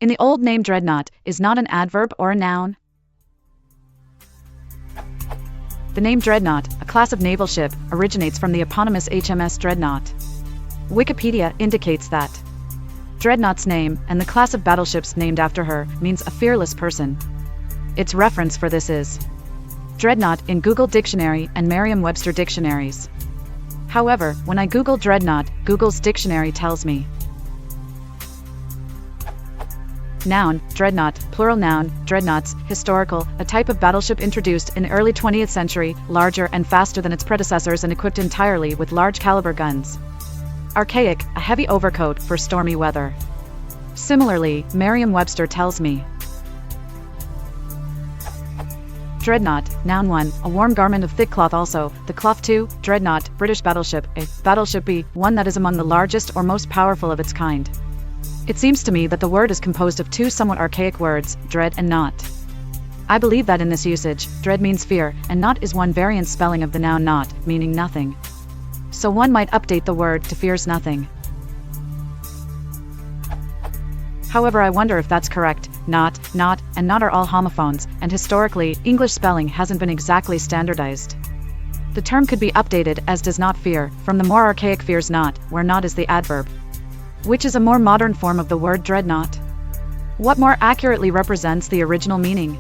In the old name Dreadnought is not an adverb or a noun. The name Dreadnought, a class of naval ship, originates from the eponymous HMS Dreadnought. Wikipedia indicates that Dreadnought's name, and the class of battleships named after her, means a fearless person. Its reference for this is Dreadnought in Google Dictionary and Merriam-Webster dictionaries. However, when I Google Dreadnought, Google's dictionary tells me Noun, Dreadnought, plural noun, dreadnoughts, historical, a type of battleship introduced in the early 20th century, larger and faster than its predecessors and equipped entirely with large caliber guns. Archaic, a heavy overcoat for stormy weather. Similarly, Merriam-Webster tells me Dreadnought, noun 1, a warm garment of thick cloth. Also, the cloth 2, Dreadnought, British battleship, a battleship B, one that is among the largest or most powerful of its kind. It seems to me that the word is composed of two somewhat archaic words, dread and knot. I believe that in this usage, dread means fear, and knot is one variant spelling of the noun knot, meaning nothing. So one might update the word to fears nothing. However, I wonder if that's correct. Not, and not are all homophones, and historically, English spelling hasn't been exactly standardized. The term could be updated as does not fear, from the more archaic fears not, where not is the adverb, which is a more modern form of the word dreadnought. What more accurately represents the original meaning?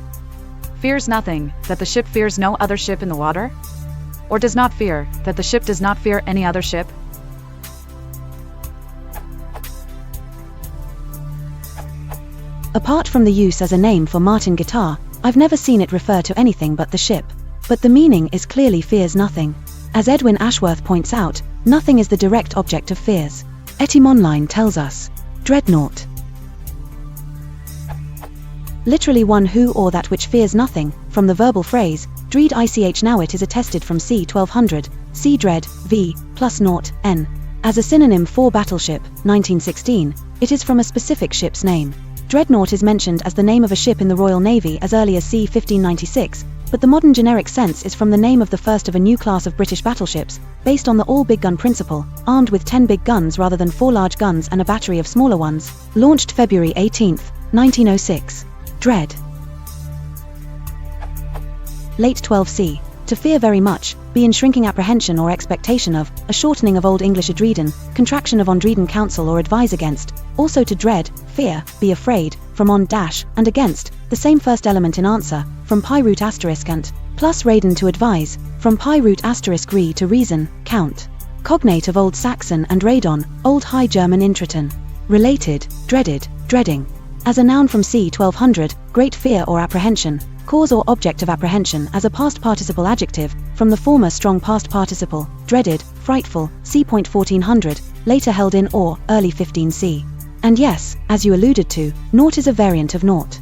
Fears nothing, that the ship fears no other ship in the water? Or does not fear, that the ship does not fear any other ship? Apart from the use as a name for Martin guitar, I've never seen it refer to anything but the ship. But the meaning is clearly fears nothing. As Edwin Ashworth points out, nothing is the direct object of fears. Etymonline tells us, Dreadnought, literally one who or that which fears nothing. From the verbal phrase, dread ich now it is attested from c. 1200, c. dread, v, plus naught, n. As a synonym for battleship, 1916, it is from a specific ship's name. Dreadnought is mentioned as the name of a ship in the Royal Navy as early as c. 1596, but the modern generic sense is from the name of the first of a new class of British battleships, based on the all-big gun principle, armed with 10 big guns rather than 4 large guns and a battery of smaller ones, launched February 18, 1906. Dread. Late 12c. To fear very much, be in shrinking apprehension or expectation of, a shortening of Old English adreden, contraction of ondreden counsel or advise against. Also to dread, fear, be afraid, from on dash, and against, the same first element in answer, from pi root asterisk ant, plus raden to advise, from pi root asterisk re to reason, count. Cognate of Old Saxon and radon, Old High German intreten. Related, dreaded, dreading. As a noun from c. 1200, great fear or apprehension, cause or object of apprehension as a past participle adjective, from the former strong past participle, dreaded, frightful, c. 1400, later held in or, early 15c. And yes, as you alluded to, naught is a variant of naught.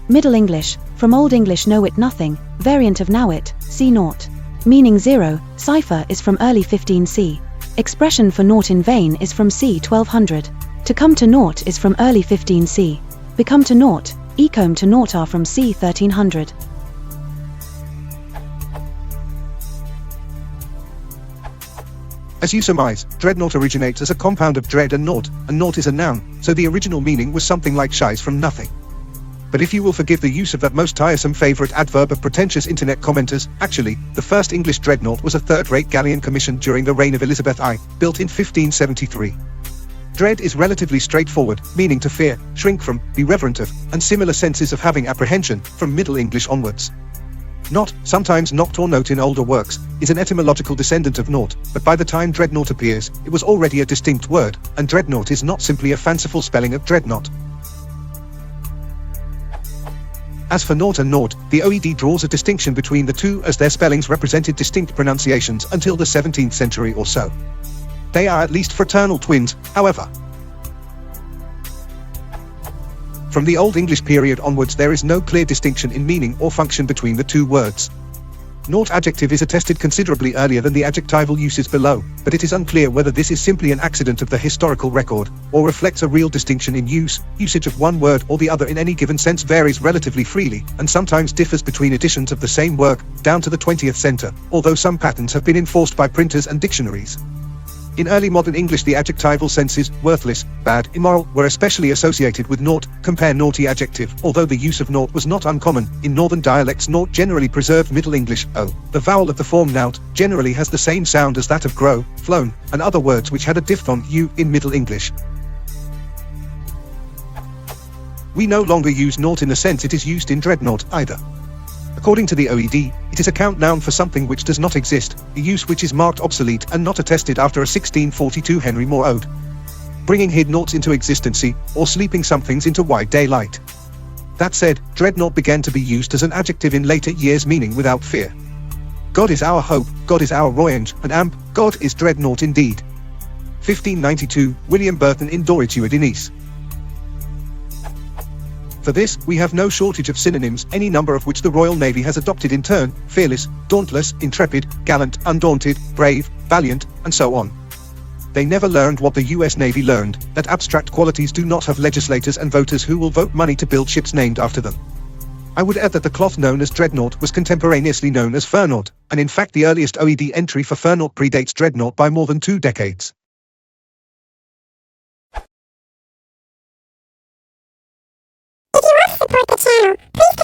Middle English, from Old English know it nothing, variant of now it, see naught. Meaning zero, cipher is from early 15c. Expression for naught in vain is from c. 1200. To come to naught is from early 15c. Become to naught, ecome to naught are from c. 1300. As you surmise, dreadnought originates as a compound of dread and naught is a noun, so the original meaning was something like shies from nothing. But if you will forgive the use of that most tiresome favorite adverb of pretentious internet commenters, actually, the first English dreadnought was a third-rate galleon commissioned during the reign of Elizabeth I, built in 1573. Dread is relatively straightforward, meaning to fear, shrink from, be reverent of, and similar senses of having apprehension, from Middle English onwards. Knot, sometimes knocked or note in older works, is an etymological descendant of naught, but by the time dreadnought appears, it was already a distinct word, and dreadnought is not simply a fanciful spelling of dreadnought. As for naught and naught, the OED draws a distinction between the two as their spellings represented distinct pronunciations until the 17th century or so. They are at least fraternal twins, however. From the Old English period onwards there is no clear distinction in meaning or function between the two words. Naught adjective is attested considerably earlier than the adjectival uses below, but it is unclear whether this is simply an accident of the historical record, or reflects a real distinction in usage of one word or the other in any given sense varies relatively freely, and sometimes differs between editions of the same work, down to the 20th century, although some patterns have been enforced by printers and dictionaries. In early modern English, the adjectival senses, worthless, bad, immoral, were especially associated with naught, compare naughty adjective. Although the use of naught was not uncommon, in northern dialects naught generally preserved Middle English, o. The vowel of the form nout generally has the same sound as that of grow, flown, and other words which had a diphthong u in Middle English. We no longer use naught in the sense it is used in Dreadnought, either. According to the OED, it is a count noun for something which does not exist, a use which is marked obsolete and not attested after a 1642 Henry Moore ode. Bringing hid noughts into existency, or sleeping somethings into wide daylight. That said, dreadnought began to be used as an adjective in later years, meaning without fear. God is our hope, God is our royaume, and amp, God is dreadnought indeed. 1592, William Burton in Doritua Denise. For this, we have no shortage of synonyms, any number of which the Royal Navy has adopted in turn: fearless, dauntless, intrepid, gallant, undaunted, brave, valiant, and so on. They never learned what the US Navy learned, that abstract qualities do not have legislators and voters who will vote money to build ships named after them. I would add that the cloth known as dreadnought was contemporaneously known as furnought, and in fact the earliest OED entry for furnought predates dreadnought by more than 2 decades. If you want to support the channel, please